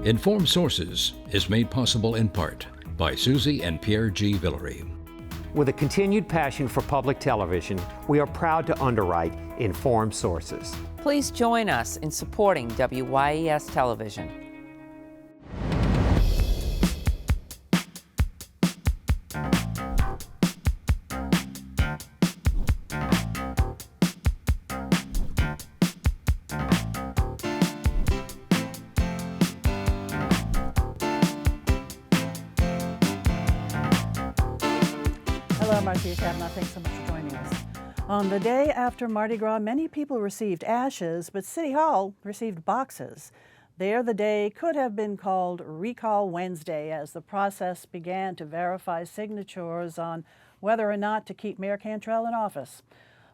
Informed Sources is made possible in part by Susie and Pierre G. Villery. With a continued passion for public television, we are proud to underwrite Informed Sources. Please join us in supporting WYES television. Thanks so much for joining us. On the day after Mardi Gras, many people received ashes, but City Hall received boxes. There, the day could have been called Recall Wednesday, as the process began to verify signatures on whether or not to keep Mayor Cantrell in office.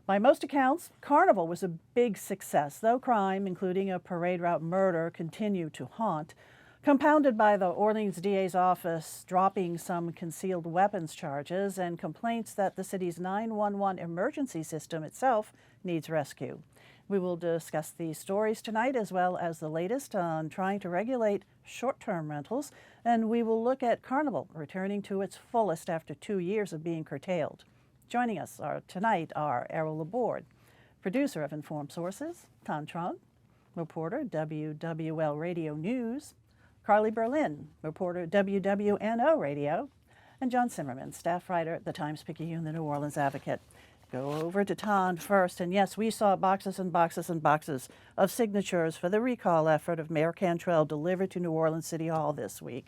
By most accounts, Carnival was a big success, though crime, including a parade route murder, continued to haunt, compounded by the Orleans D.A.'s office dropping some concealed weapons charges and complaints that the city's 911 emergency system itself needs rescue. We will discuss these stories tonight, as well as the latest on trying to regulate short-term rentals, and we will look at Carnival returning to its fullest after 2 years of being curtailed. Joining us tonight are Errol Laborde, producer of Informed Sources, Thanh Truong, reporter, WWL Radio News, Carly Berlin, reporter, WWNO Radio, and John Zimmerman, staff writer at the Times-Picayune, the New Orleans Advocate. Go over to Thanh first, and yes, we saw boxes and boxes and boxes of signatures for the recall effort of Mayor Cantrell delivered to New Orleans City Hall this week.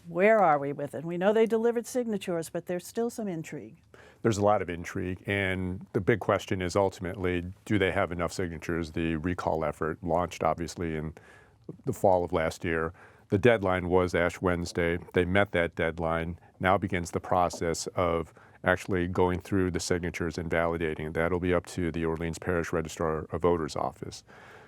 Where are we with it? We know they delivered signatures, but there's still some intrigue. There's a lot of intrigue, and the big question is ultimately, do they have enough signatures? The recall effort launched obviously in the fall of last year. The deadline was Ash Wednesday. They met that deadline. Now begins the process of actually going through the signatures and validating. That'll be up to the Orleans Parish Registrar of Voters office.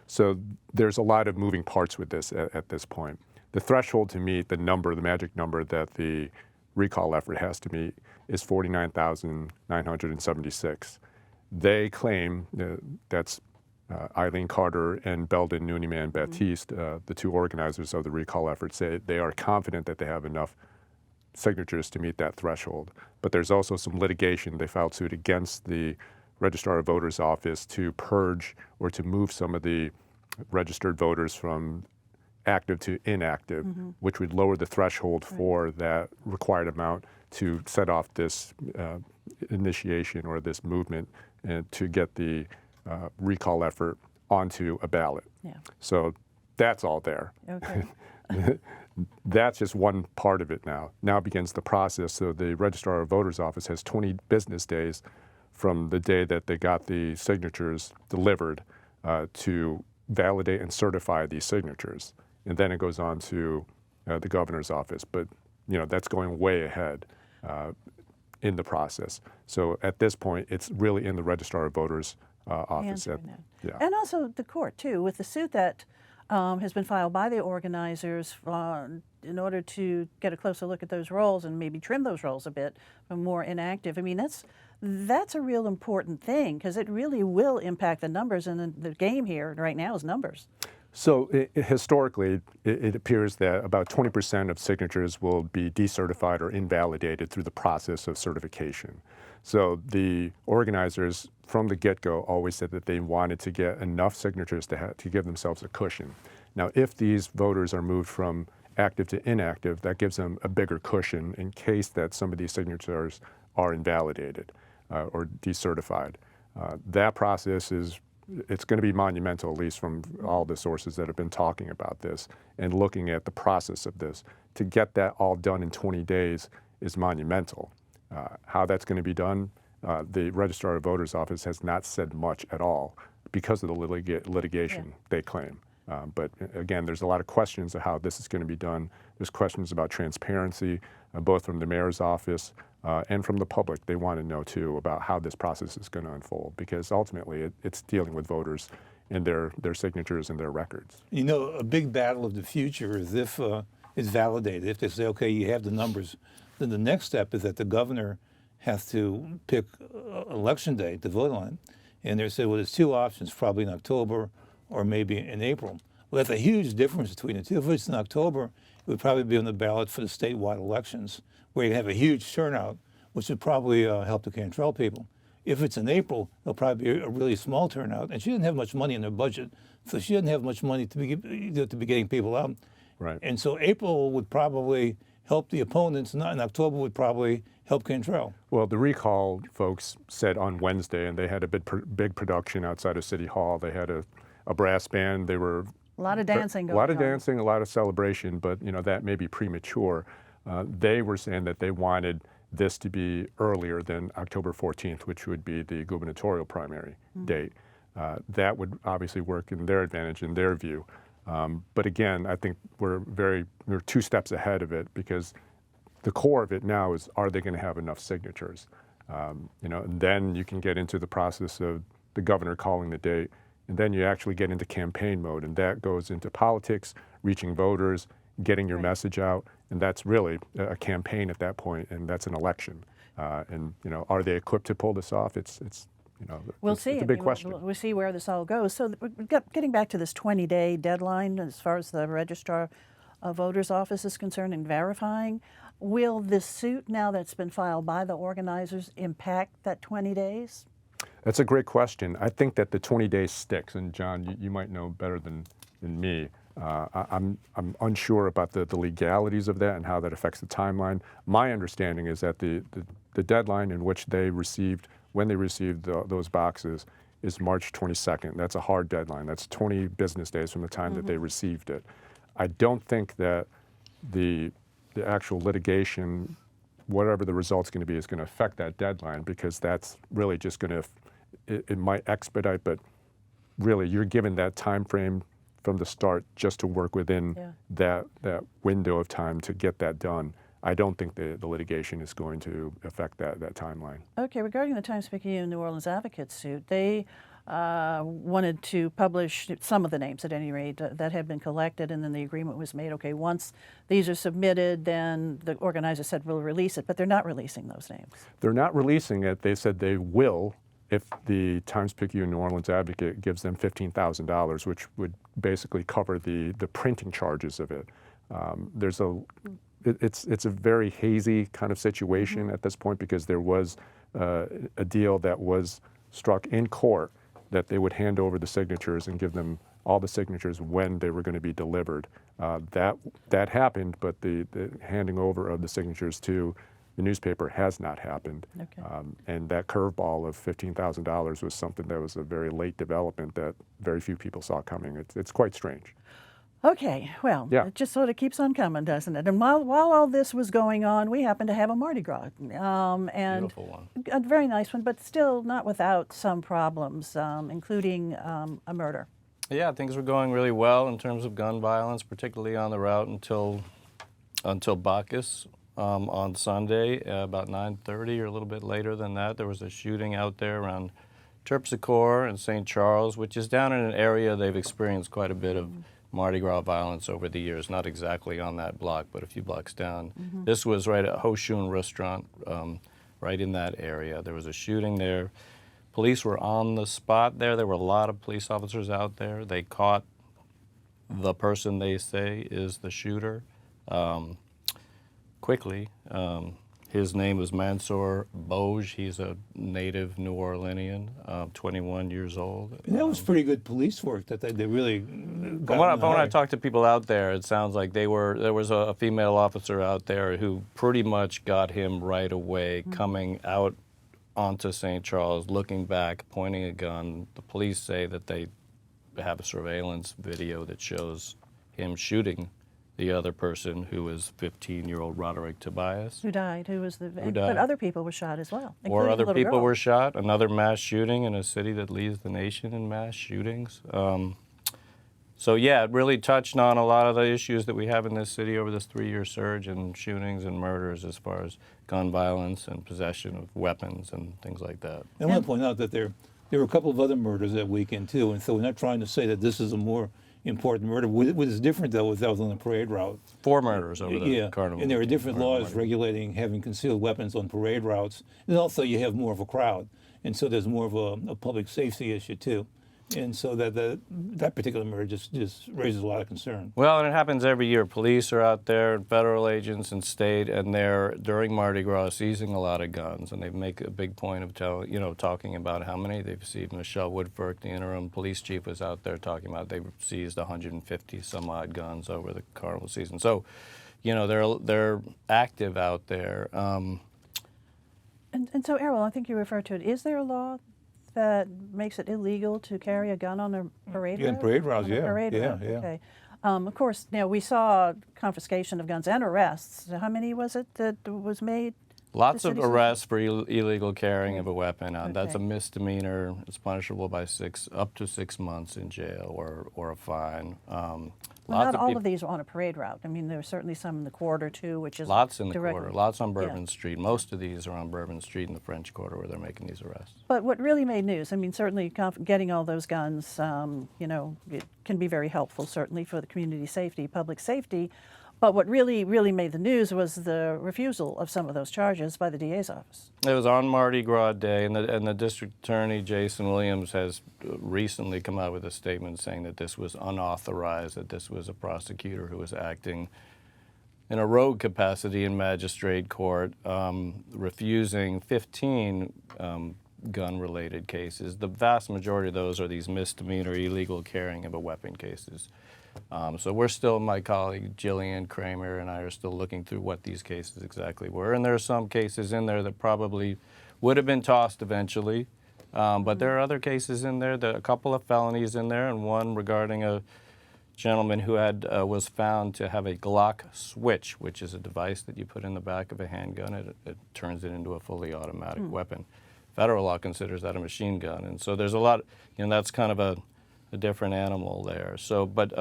So there's a lot of moving parts with this at this point. The threshold to meet, the magic number that the recall effort has to meet is 49,976. They claim that's Eileen Carter and Belden Nooniman Baptiste, the two organizers of the recall effort, say they are confident that they have enough signatures to meet that threshold. But there's also some litigation. They filed suit against the Registrar of Voters office to purge or to move some of the registered voters from active to inactive, which would lower the threshold for that required amount to set off this initiation or this movement and to get the recall effort onto a ballot. Yeah. So that's all there. Okay. That's just one part of it now. Now begins the process. So the Registrar of Voters office has 20 business days from the day that they got the signatures delivered to validate and certify these signatures. And then it goes on to the governor's office. But that's going way ahead in the process. So at this point, it's really in the Registrar of Voters office. Yeah. And also the court, too, with the suit that has been filed by the organizers in order to get a closer look at those roles and maybe trim those roles a bit from more inactive. I mean, that's a real important thing, because it really will impact the numbers, and the game here right now is numbers. So historically, it appears that about 20% of signatures will be decertified or invalidated through the process of certification. So the organizers from the get-go always said that they wanted to get enough signatures to give themselves a cushion. Now, if these voters are moved from active to inactive, that gives them a bigger cushion in case that some of these signatures are invalidated or decertified. That process it's going to be monumental, at least from all the sources that have been talking about this and looking at the process of this. To get that all done in 20 days is monumental. How that's going to be done, the Registrar of Voters office has not said much at all because of the litigation they claim. But again, there's a lot of questions of how this is going to be done. There's questions about transparency, both from the mayor's office and from the public. They want to know, too, about how this process is going to unfold, because ultimately it's dealing with voters and their signatures and their records. A big battle of the future is if it's validated. If they say, okay, you have the numbers, then the next step is that the governor has to pick election day to vote on it. And they say, well, there's two options, probably in October or maybe in April. Well, that's a huge difference between the two. If it's in October, it would probably be on the ballot for the statewide elections, where you have a huge turnout, which would probably help the Cantrell people. If it's in April, it'll probably be a really small turnout, and she didn't have much money in her budget, so she didn't have much money to be getting people out. Right. And so April would probably help the opponents, and October would probably help Cantrell. Well, the recall folks said on Wednesday, and they had a big production outside of City Hall. They had a brass band. They were A lot of dancing going on. A lot of dancing, a lot of celebration, but that may be premature. They were saying that they wanted this to be earlier than October 14th, which would be the gubernatorial primary date. That would obviously work in their advantage in their view. But again, I think we're 2 steps ahead of it, because the core of it now is, are they going to have enough signatures? And then you can get into the process of the governor calling the date, and then you actually get into campaign mode, and that goes into politics, reaching voters, getting your message out, and that's really a campaign at that point, and that's an election. And are they equipped to pull this off? We'll see. It's a big question. We'll see where this all goes. So getting back to this 20-day deadline as far as the registrar of voters office is concerned and verifying, will this suit now that's been filed by the organizers impact that 20 days? That's a great question. I think that the 20 days sticks, and John, you might know better than me. I'm unsure about the legalities of that and how that affects the timeline. My understanding is that the deadline in which they received, when they received those boxes, is March 22nd. That's a hard deadline. That's 20 business days from the time that they received it. I don't think that the actual litigation, whatever the result's going to be, is going to affect that deadline, because that's really just going to, it might expedite, but really you're given that time frame from the start just to work within that window of time to get that done. I don't think the litigation is going to affect that timeline. Okay, regarding the Times-Picayune New Orleans Advocate suit, they wanted to publish some of the names, at any rate, that had been collected, and then the agreement was made, okay, once these are submitted, then the organizer said we'll release it, but they're not releasing those names. They're not releasing it. They said they will if the Times-Picayune New Orleans Advocate gives them $15,000, which would basically cover the printing charges of it. It's a very hazy kind of situation at this point, because there was a deal that was struck in court that they would hand over the signatures and give them all the signatures when they were going to be delivered. That happened, but the handing over of the signatures to the newspaper has not happened. Okay. And that curveball of $15,000 was something that was a very late development that very few people saw coming. It's quite strange. Okay, well, it just sort of keeps on coming, doesn't it? And while all this was going on, we happened to have a Mardi Gras. And beautiful one. A very nice one, but still not without some problems, including a murder. Yeah, things were going really well in terms of gun violence, particularly on the route until Bacchus. On Sunday, about 9:30 or a little bit later than that, there was a shooting out there around Terpsichore and St. Charles, which is down in an area they've experienced quite a bit of Mardi Gras violence over the years, not exactly on that block, but a few blocks down. This was right at Ho Shun restaurant, right in that area. There was a shooting there. Police were on the spot there. There were a lot of police officers out there. They caught the person they say is the shooter quickly. His name was Mansour Boj. He's a native New Orleanian, 21 years old. And that was pretty good police work that they really got. When I talked to people out there, it sounds like there was a female officer out there who pretty much got him right away, coming out onto St. Charles, looking back, pointing a gun. The police say that they have a surveillance video that shows him shooting the other person, who was 15-year-old Roderick Tobias. Who died, died. But other people were shot as well. Or other little people girl. were shot. Another mass shooting in a city that leads the nation in mass shootings. So yeah, it really touched on a lot of the issues that we have in this city over this 3-year surge in shootings and murders, as far as gun violence and possession of weapons and things like that. I want to point out that there were a couple of other murders that weekend too, and so we're not trying to say that this is a more important murder. What is different, though, was that was on the parade route. 4 murders over the Carnival. And there are different laws regulating having concealed weapons on parade routes. And also you have more of a crowd. And so there's more of a public safety issue, too. And so that particular murder just raises a lot of concern. Well, and it happens every year. Police are out there, federal agents and state, and they're during Mardi Gras seizing a lot of guns, and they make a big point of talking about how many they've seized. Michelle Woodfork, the interim police chief, was out there talking about they've seized 150 some odd guns over the carnival season. So, they're active out there. And so, Errol, I think you referred to it. Is there a law that makes it illegal to carry a gun on a parade route? Yeah, parade routes, yeah. Parade yeah, route, yeah. okay. Of course, we saw confiscation of guns and arrests. How many was it that was made? Lots of arrests for illegal carrying of a weapon. That's a Okay. misdemeanor. It's punishable by up to 6 months in jail or a fine. Well, not all of these are on a parade route. I mean, there's certainly some in the quarter, too, which is Lots in the directly- quarter, lots on Yeah. Bourbon Street. Most of these are on Bourbon Street in the French Quarter where they're making these arrests. But what really made news, I mean, certainly getting all those guns, it can be very helpful, certainly for the community safety, public safety. But what really, really made the news was the refusal of some of those charges by the DA's office. It was on Mardi Gras Day, and the district attorney, Jason Williams, has recently come out with a statement saying that this was unauthorized, that this was a prosecutor who was acting in a rogue capacity in magistrate court, refusing 15 gun-related cases. The vast majority of those are these misdemeanor illegal carrying of a weapon cases. So we're still, my colleague Jillian Kramer and I are still looking through what these cases exactly were. And there are some cases in there that probably would have been tossed eventually. But there are other cases in there, a couple of felonies in there, and one regarding a gentleman who was found to have a Glock switch, which is a device that you put in the back of a handgun. It turns it into a fully automatic weapon. Federal law considers that a machine gun. And so there's a lot, that's kind of a different animal there. So, but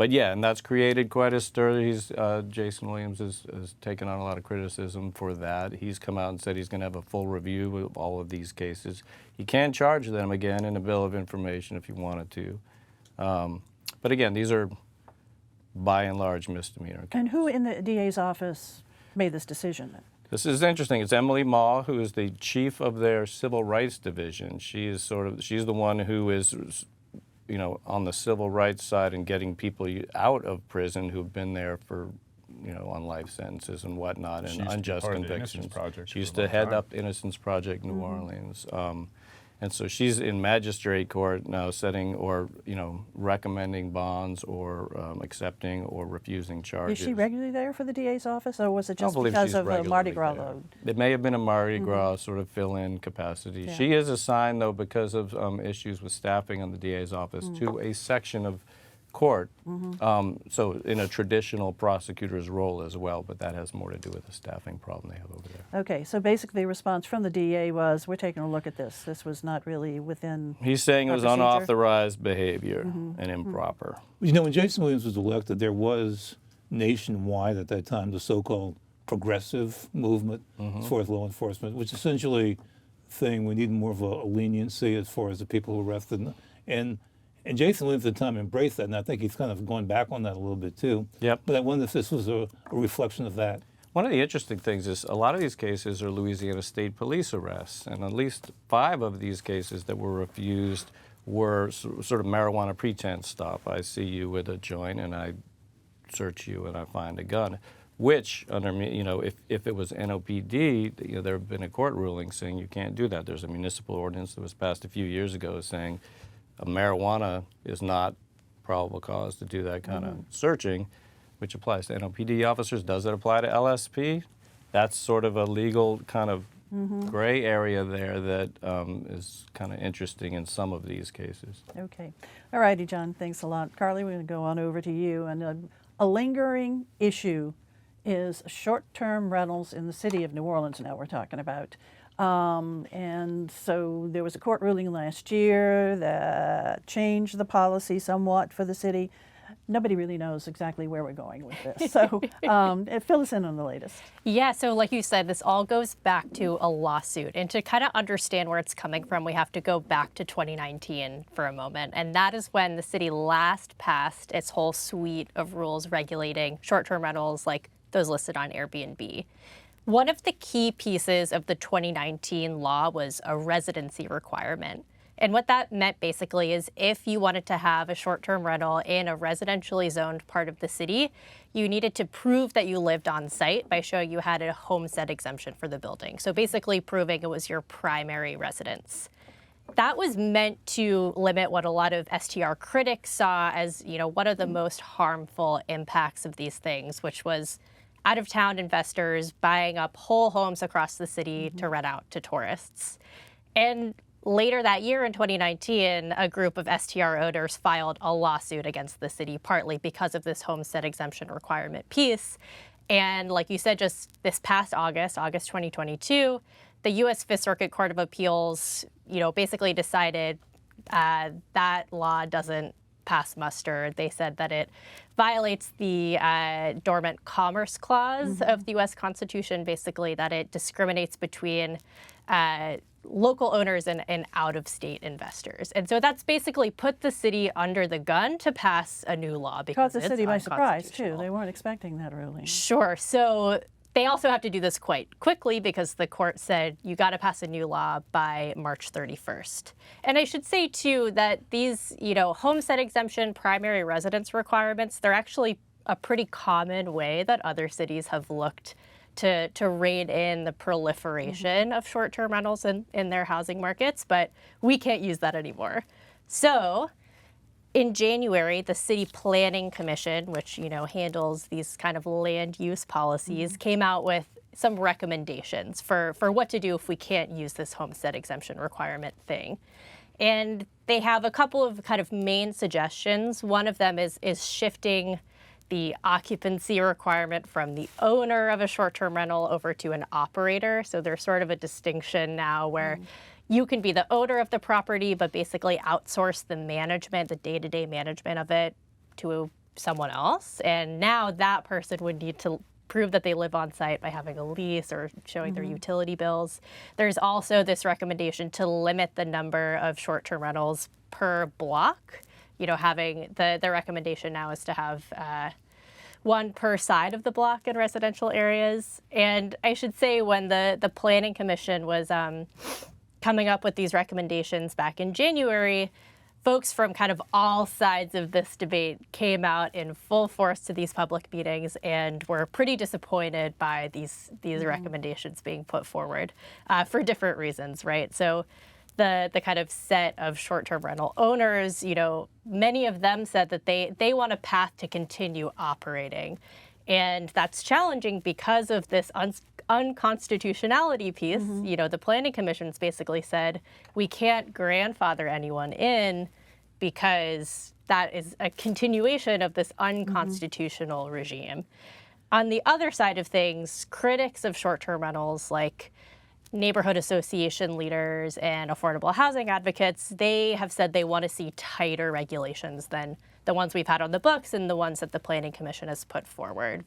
yeah, and that's created quite a stir. Jason Williams has taken on a lot of criticism for that. He's come out and said he's going to have a full review of all of these cases. He can charge them again in a bill of information if he wanted to. But again, these are by and large misdemeanor cases. And who in the DA's office made this decision then? This is interesting. It's Emily Maw, who is the chief of their civil rights division. She's the one who is, on the civil rights side and getting people out of prison who've been there for, on life sentences and whatnot and unjust convictions. She used to head up Innocence Project New Orleans. And so she's in magistrate court now setting or, recommending bonds or accepting or refusing charges. Is she regularly there for the DA's office, or was it just believe because she's of a Mardi Gras regularly there. load? It may have been a Mardi Gras sort of fill-in capacity. Yeah. She is assigned, though, because of issues with staffing on the DA's office, to a section of court. So in a traditional prosecutor's role as well, but that has more to do with the staffing problem they have over there. Okay, so basically the response from the DA was, we're taking a look at this. This was not really within He's saying it our was procedure. unauthorized behavior and improper. When Jason Williams was elected, there was nationwide at that time the so-called progressive movement as far as law enforcement, which essentially saying we need more of a leniency as far as the people who arrested. And Jason Williams at the time embraced that, and I think he's kind of going back on that a little bit too. Yep. But I wonder if this was a reflection of that. One of the interesting things is a lot of these cases are Louisiana State Police arrests, and at least 5 of these cases that were refused were sort of marijuana pretense stop. I see you with a joint, and I search you, and I find a gun. Which, under me, if it was NOPD, there have been a court ruling saying you can't do that. There's a municipal ordinance that was passed a few years ago saying marijuana is not probable cause to do that kind of searching, which applies to NOPD officers. Does it apply to LSP? That's sort of a legal kind of gray area there that is kind of interesting in some of these cases. Okay. All righty, John, thanks a lot. Carly, we're going to go on over to you. And a lingering issue is short-term rentals in the city of New Orleans now we're talking about. And so there was a court ruling last year that changed the policy somewhat for the city. Nobody really knows exactly where we're going with this. So fill us in on the latest. Yeah, so like you said, this all goes back to a lawsuit. And to kind of understand where it's coming from, we have to go back to 2019 for a moment. And that is when the city last passed its whole suite of rules regulating short-term rentals like those listed on Airbnb. One of the key pieces of the 2019 law was a residency requirement. And what that meant basically is if you wanted to have a short-term rental in a residentially zoned part of the city, you needed to prove that you lived on site by showing you had a homestead exemption for the building. So basically proving it was your primary residence. That was meant to limit what a lot of STR critics saw as, one of the most harmful impacts of these things, which was out-of-town investors buying up whole homes across the city to rent out to tourists. And later that year in 2019, a group of STR owners filed a lawsuit against the city, partly because of this homestead exemption requirement piece. And like you said, just this past August 2022, the U.S. Fifth Circuit Court of Appeals, basically decided that law doesn't pass muster. They said that it violates the Dormant Commerce Clause of the U.S. Constitution, basically that it discriminates between local owners and out-of-state investors. And so that's basically put the city under the gun to pass a new law because Caught the city by surprise, too. They weren't expecting that ruling. Sure. So they also have to do this quite quickly because the court said you got to pass a new law by March 31st. And I should say, too, that these, homestead exemption primary residence requirements, they're actually a pretty common way that other cities have looked to rein in the proliferation of short-term rentals in their housing markets, but we can't use that anymore. So in January, the City Planning Commission, which, handles these kind of land use policies, came out with some recommendations for what to do if we can't use this homestead exemption requirement thing. And they have a couple of kind of main suggestions. One of them is shifting the occupancy requirement from the owner of a short-term rental over to an operator. So there's sort of a distinction now where you can be the owner of the property, but basically outsource the management, the day-to-day management of it to someone else. And now that person would need to prove that they live on site by having a lease or showing their utility bills. There's also this recommendation to limit the number of short-term rentals per block. Having the recommendation now is to have one per side of the block in residential areas. And I should say when the Planning Commission was coming up with these recommendations back in January, folks from kind of all sides of this debate came out in full force to these public meetings and were pretty disappointed by these recommendations being put forward for different reasons, right? So the kind of set of short-term rental owners, many of them said that they want a path to continue operating. And that's challenging because of this unconstitutionality piece. The Planning Commission's basically said we can't grandfather anyone in because that is a continuation of this unconstitutional regime. On the other side of things, critics of short-term rentals like neighborhood association leaders and affordable housing advocates, they have said they want to see tighter regulations than the ones we've had on the books and the ones that the Planning Commission has put forward.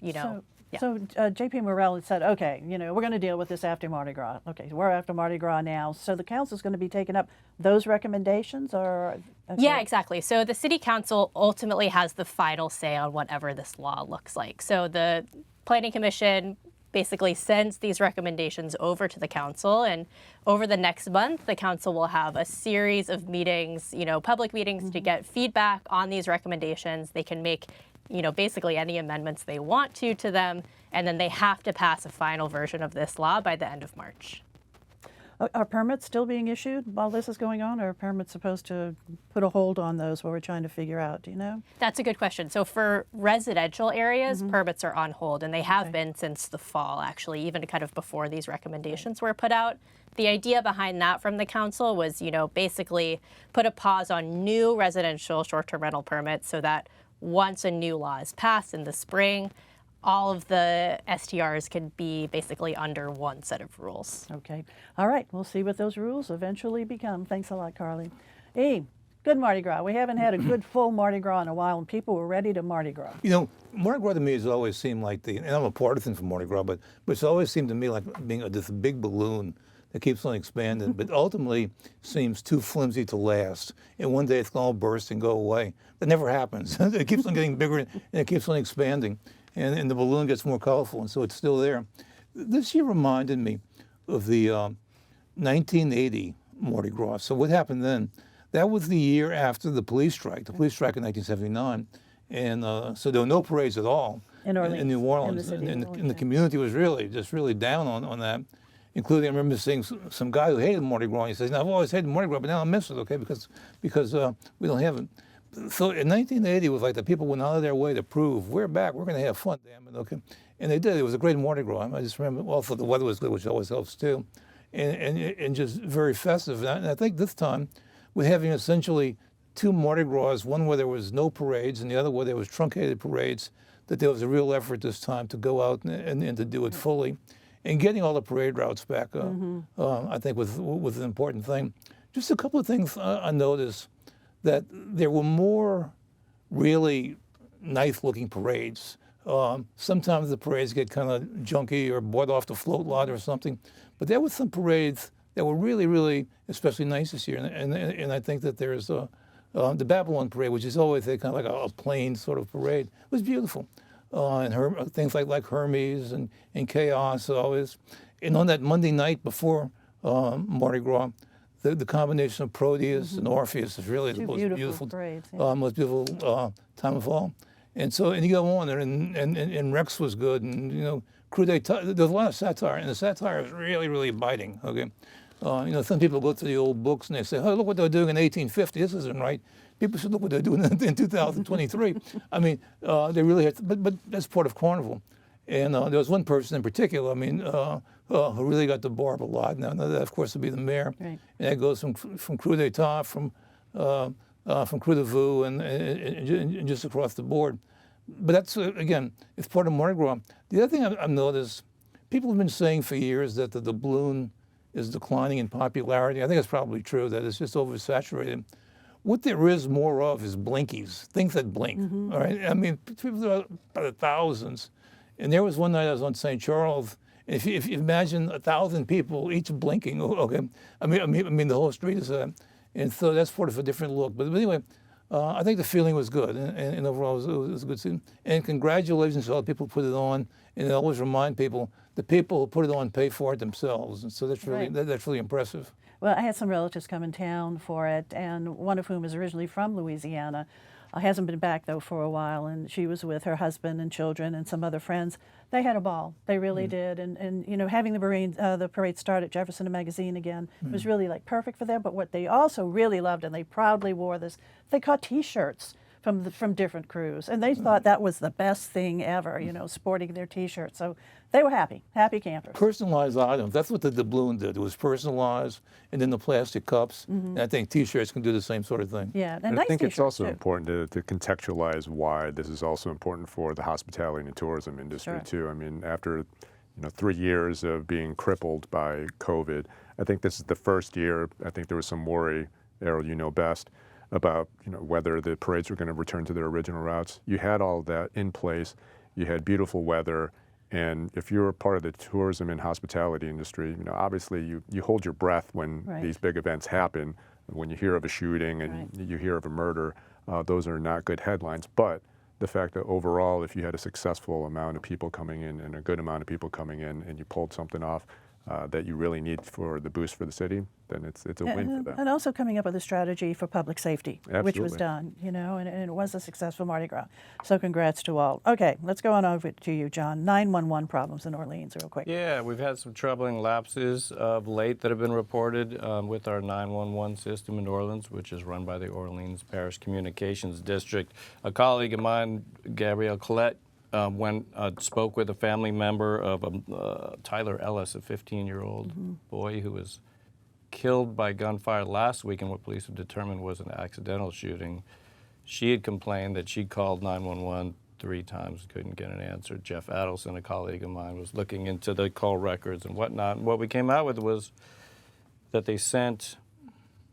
So J.P. Morrell had said, okay, we're going to deal with this after Mardi Gras. Okay, we're after Mardi Gras now. So the council's going to be taking up those recommendations, or? Okay. Yeah, exactly. So the City Council ultimately has the final say on whatever this law looks like. So the Planning Commission basically sends these recommendations over to the council, and over the next month, the council will have a series of meetings, public meetings to get feedback on these recommendations. They can make, basically any amendments they want to them, and then they have to pass a final version of this law by the end of March. Are permits still being issued while this is going on, or are permits supposed to put a hold on those while we're trying to figure out? Do you know? That's a good question. So for residential areas, permits are on hold, and they have been since the fall, actually, even kind of before these recommendations were put out. The idea behind that from the council was, basically put a pause on new residential short-term rental permits so that once a new law is passed in the spring, all of the STRs can be basically under one set of rules. Okay. All right. We'll see what those rules eventually become. Thanks a lot, Carly. Good Mardi Gras. We haven't had a good full Mardi Gras in a while, and people were ready to Mardi Gras. Mardi Gras to me has always seemed like and I'm a partisan for Mardi Gras, but it's always seemed to me like being this big balloon that keeps on expanding, but ultimately seems too flimsy to last. And one day it's going to all burst and go away. That never happens. It keeps on getting bigger and it keeps on expanding. And the balloon gets more colorful, and so it's still there. This year reminded me of the 1980 Mardi Gras. So what happened then? That was the year after the police strike in 1979. And so there were no parades at all In Orleans, in New Orleans. in the city of and Orleans, the community was really down on that. Including, I remember seeing some guy who hated Mardi Gras. He says, "Now I've always hated Mardi Gras, but now I miss it, okay, because we don't have it." So in 1980, it was like the people went out of their way to prove we're back, we're going to have fun, damn it, okay. And they did. It was a great Mardi Gras. I just remember. Also, the weather was good, which always helps too, and just very festive. And I think this time we're having essentially two Mardi Gras, one where there was no parades and the other where there was truncated parades, that there was a real effort this time to go out and to do it fully. And getting all the parade routes back, I think, was an important thing. Just a couple of things I noticed, that there were more really nice-looking parades. Sometimes the parades get kind of junky or bought off the float lot or something, but there were some parades that were really, really especially nice this year. And I think that there's the Babylon parade, which is always a kind of like a plain sort of parade, was beautiful. And things like Hermes and Chaos always. And on that Monday night before Mardi Gras, the combination of Proteus and Orpheus is really the most beautiful parades, most beautiful time of all. And you go on there, and Rex was good, and Coup d'etat. There's a lot of satire, and the satire is really, really biting. Okay, some people go to the old books and they say, "Oh, look what they're doing in 1850. This isn't right." People should look what they're doing in 2023. I mean, they really have to, but that's part of Carnival. And there was one person in particular, who really got the barb a lot. Now that, of course, would be the mayor. Right. And that goes from Coup d'etat, from Coup de Vue, and just across the board. But that's, again, it's part of Mardi Gras. The other thing I've noticed, people have been saying for years that the doubloon is declining in popularity. I think it's probably true, that it's just oversaturated. What there is more of is blinkies, things that blink. All right, I mean, people are by the thousands. And there was one night I was on St. Charles. If you imagine 1,000 people each blinking, okay, I mean the whole street is and so that's sort of a different look. But anyway, I think the feeling was good, and overall it was a good scene. And congratulations to all the people who put it on. And I always remind people, the people who put it on pay for it themselves, and so that's really that's really impressive. Well, I had some relatives come in town for it, and one of whom is originally from Louisiana. Hasn't been back, though, for a while, and she was with her husband and children and some other friends. They had a ball. They really did. And having the parade start at Jefferson and Magazine again was really, perfect for them. But what they also really loved, and they proudly wore this, they cut T-shirts from different crews. And they thought that was the best thing ever, sporting their T-shirts. So they were happy campers. Personalized items, that's what the doubloon did. It was personalized, and then the plastic cups. And I think T-shirts can do the same sort of thing. Yeah, and nice I think it's also too. important to contextualize why this is also important for the hospitality and tourism industry too. I mean, after 3 years of being crippled by COVID, I think this is the first year. I think there was some worry, Errol, you know best, about whether the parades were going to return to their original routes. You had all that in place. You had beautiful weather, and if you're a part of the tourism and hospitality industry, obviously you hold your breath when these big events happen. When you hear of a shooting and you hear of a murder, those are not good headlines. But the fact that overall, if you had a successful amount of people coming in and a good amount of people coming in, and you pulled something off that you really need for the boost for the city, then it's a win for them. And also coming up with a strategy for public safety, which was Absolutely. done, and it was a successful Mardi Gras. So congrats to all. Okay, let's go on over to you, John. 911 problems in Orleans, real quick. Yeah, we've had some troubling lapses of late that have been reported with our 911 system in Orleans, which is run by the Orleans Parish Communications District. A colleague of mine, Gabrielle Collette, spoke with a family member of Tyler Ellis, a 15-year-old boy who was killed by gunfire last week in what police have determined was an accidental shooting. She had complained that she called 911 3 times, couldn't get an answer. Jeff Adelson, a colleague of mine, was looking into the call records and whatnot. And what we came out with was that they sent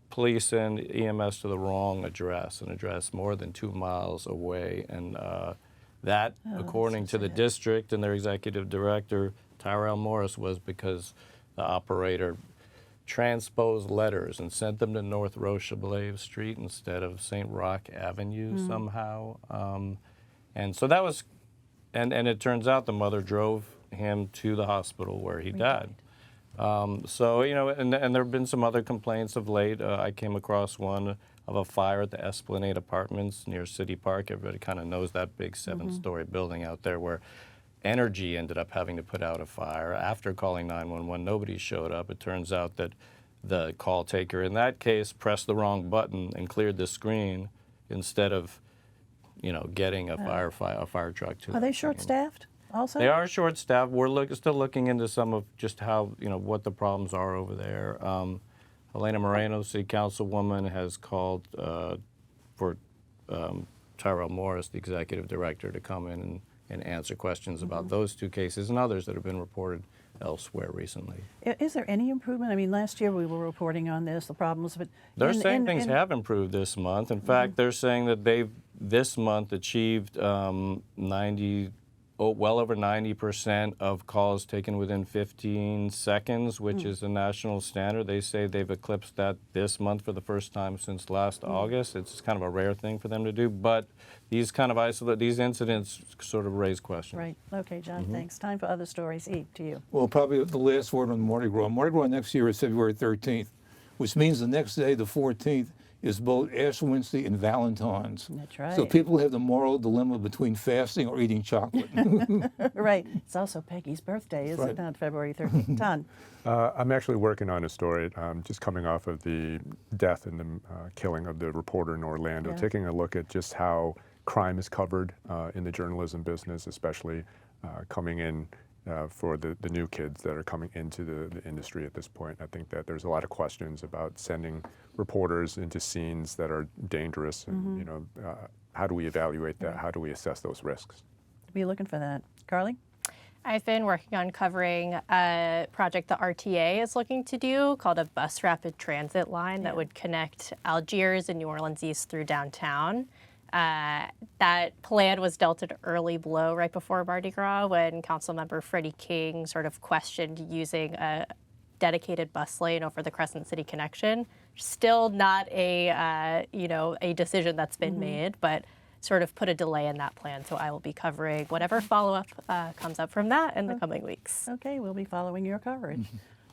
police and EMS to the wrong address, an address more than 2 miles away. And that, according to the district and their executive director, Tyrell Morris, was because the operator transposed letters and sent them to North Rocheblave Street instead of St. Roch Avenue somehow. And so that was, and it turns out the mother drove him to the hospital where he died. So, you know, and there have been some other complaints of late. I came across one of a fire at the Esplanade Apartments near City Park. Everybody kind of knows that big 7-story building out there where Energy ended up having to put out a fire. After calling 911, nobody showed up. It turns out that the call taker in that case pressed the wrong button and cleared the screen instead of, you know, getting a fire truck to. Are they short-staffed also? They are short-staffed. We're still looking into some of just how, you know, what the problems are over there. Elena Moreno, City Councilwoman, has called for Tyrell Morris, the Executive Director, to come in and answer questions about those 2 cases and others that have been reported elsewhere recently. Is there any improvement? I mean, last year we were reporting on this, the problems, but They're saying things have improved this month. In fact, they're saying that they've this month achieved well over 90% of calls taken within 15 seconds, which is the national standard. They say they've eclipsed that this month for the first time since last August. It's kind of a rare thing for them to do, but these kind of these incidents sort of raise questions. Right. Okay, John, thanks. Time for other stories. E, to you. Well, probably the last word on Mardi Gras. Mardi Gras next year is February 13th, which means the next day, the 14th, is both Ash Wednesday and Valentine's. That's right. So people have the moral dilemma between fasting or eating chocolate. Right. It's also Peggy's birthday, is it not? February 13th. Ton. I'm actually working on a story, just coming off of the death and the killing of the reporter in Orlando, taking a look at just how crime is covered in the journalism business, especially coming in for the new kids that are coming into the industry at this point. I think that there's a lot of questions about sending reporters into scenes that are dangerous. And, you know, how do we evaluate that? How do we assess those risks? Be looking for that. Carly? I've been working on covering a project the RTA is looking to do called a bus rapid transit line that would connect Algiers and New Orleans East through downtown. That plan was dealt an early blow right before Mardi Gras when Councilmember Freddie King sort of questioned using a dedicated bus lane over the Crescent City connection. Still not a a decision that's been made, but sort of put a delay in that plan. So I will be covering whatever follow-up comes up from that in the coming weeks. Okay, we'll be following your coverage.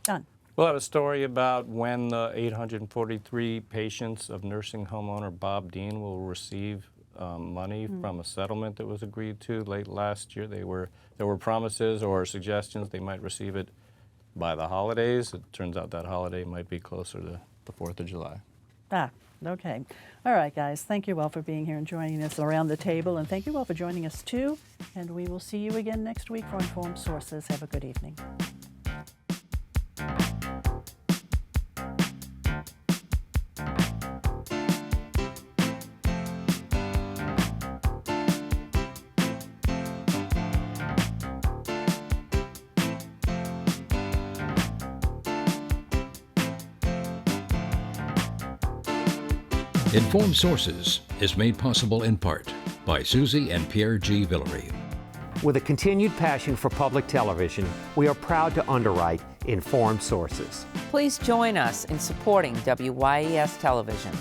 John? We'll have a story about when the 843 patients of nursing home owner Bob Dean will receive money from a settlement that was agreed to late last year. There were promises or suggestions they might receive it by the holidays. It turns out that holiday might be closer to the 4th of July. Okay. All right, guys. Thank you all for being here and joining us around the table, and thank you all for joining us too. And we will see you again next week for Informed Sources. Have a good evening. Informed Sources is made possible in part by Susie and Pierre G. Villery. With a continued passion for public television, we are proud to underwrite Informed Sources. Please join us in supporting WYES Television.